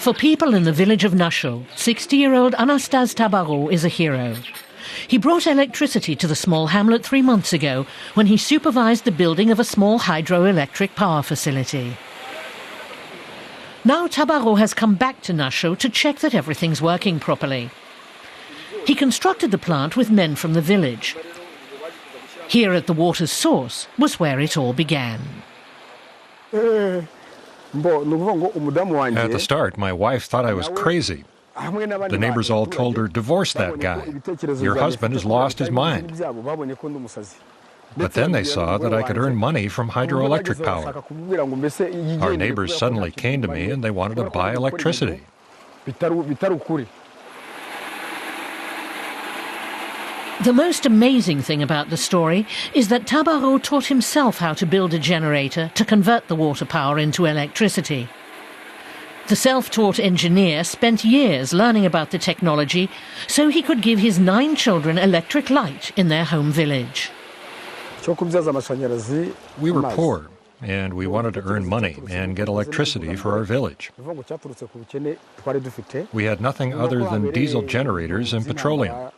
For people in the village of Nasho, 60-year-old Anastas Tabarot is a hero. He brought electricity to the small hamlet 3 months ago when he supervised the building of a small hydroelectric power facility. Now Tabarot has come back to Nasho to check that everything's working properly. He constructed the plant with men from the village. Here at the water's source was where it all began. At the start, my wife thought I was crazy. The neighbors all told her, "Divorce that guy. Your husband has lost his mind." But then they saw that I could earn money from hydroelectric power. Our neighbors suddenly came to me and they wanted to buy electricity. The most amazing thing about the story is that Tabarot taught himself how to build a generator to convert the water power into electricity. The self-taught engineer spent years learning about the technology so he could give his 9 children electric light in their home village. We were poor, and we wanted to earn money and get electricity for our village. We had nothing other than diesel generators and petroleum.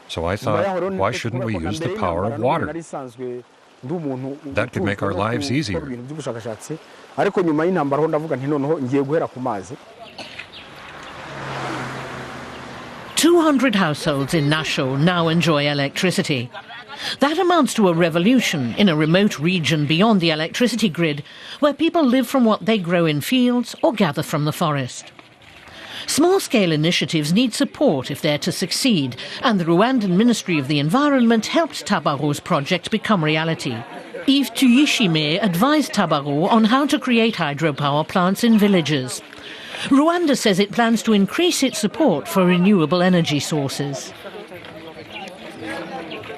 So I thought, why shouldn't we use the power of water? That could make our lives easier. 200 households in Nasho now enjoy electricity. That amounts to a revolution in a remote region beyond the electricity grid, where people live from what they grow in fields or gather from the forest. Small-scale initiatives need support if they're to succeed, and the Rwandan Ministry of the Environment helped Tabarot's project become reality. Yves Tuyishime advised Tabarot on how to create hydropower plants in villages. Rwanda says it plans to increase its support for renewable energy sources.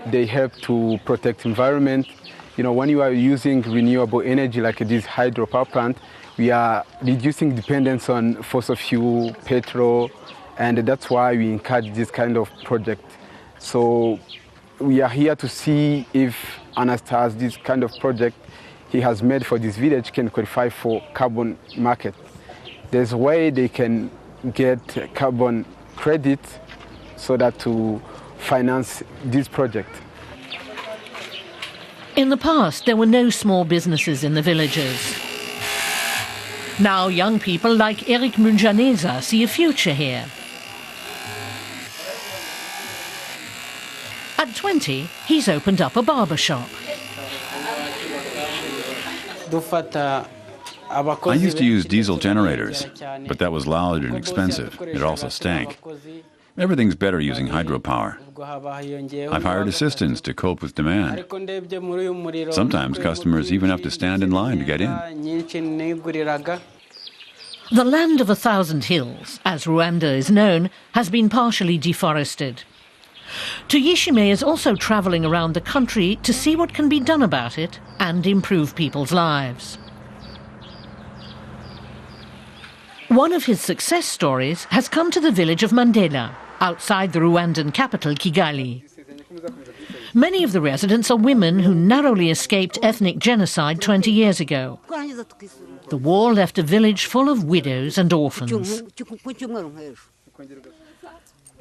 They help to protect environment. You know, when you are using renewable energy like this hydropower plant, we are reducing dependence on fossil fuel, petrol, and that's why we encourage this kind of project. So we are here to see if Anastas, this kind of project he has made for this village, can qualify for carbon market. There's a way they can get carbon credit so that to finance this project. In the past, there were no small businesses in the villages. Now young people like Eric Munjaneza see a future here. At 20, he's opened up a barber shop. I used to use diesel generators, but that was loud and expensive. It also stank. Everything's better using hydropower. I've hired assistants to cope with demand. Sometimes customers even have to stand in line to get in. The land of 1,000 hills, as Rwanda is known, has been partially deforested. Tuyishime is also travelling around the country to see what can be done about it and improve people's lives. One of his success stories has come to the village of Mandela, outside the Rwandan capital, Kigali. Many of the residents are women who narrowly escaped ethnic genocide 20 years ago. The war left a village full of widows and orphans.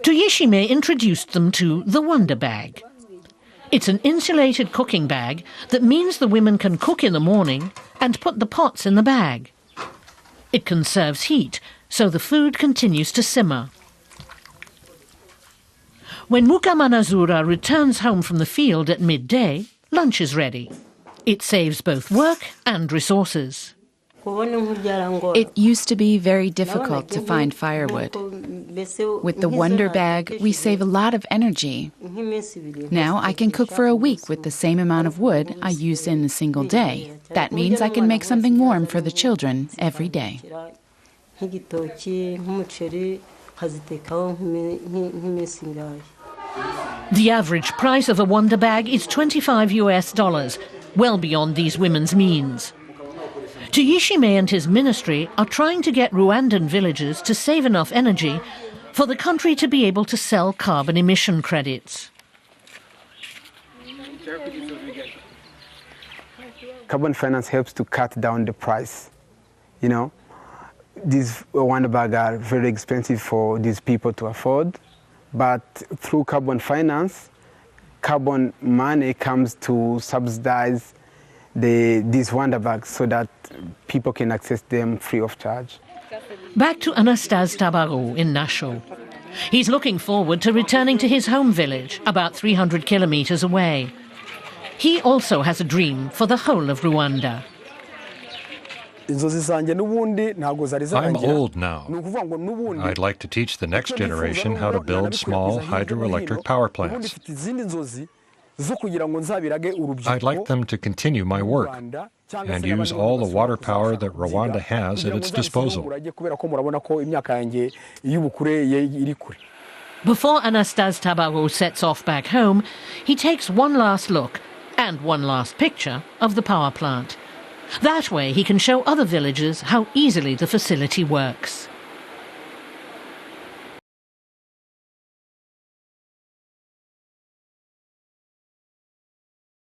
Tuyishime introduced them to the Wonder Bag. It's an insulated cooking bag that means the women can cook in the morning and put the pots in the bag. It conserves heat, so the food continues to simmer. When Mukamanazura returns home from the field at midday, lunch is ready. It saves both work and resources. It used to be very difficult to find firewood. With the Wonder Bag, we save a lot of energy. Now I can cook for a week with the same amount of wood I used in a single day. That means I can make something warm for the children every day. The average price of a Wonder Bag is $25, well beyond these women's means. Tuyishime and his ministry are trying to get Rwandan villagers to save enough energy for the country to be able to sell carbon emission credits. Carbon finance helps to cut down the price. You know, these Rwanda bags are very expensive for these people to afford, but through carbon finance, carbon money comes to subsidize these Rwanda bags so that people can access them free of charge. Back to Anastase Tabarou in Nasho. He's looking forward to returning to his home village, about 300 kilometers away. He also has a dream for the whole of Rwanda. I'm old now. I'd like to teach the next generation how to build small hydroelectric power plants. I'd like them to continue my work and use all the water power that Rwanda has at its disposal. Before Anastase Tabarou sets off back home, he takes one last look and one last picture of the power plant. That way he can show other villagers how easily the facility works.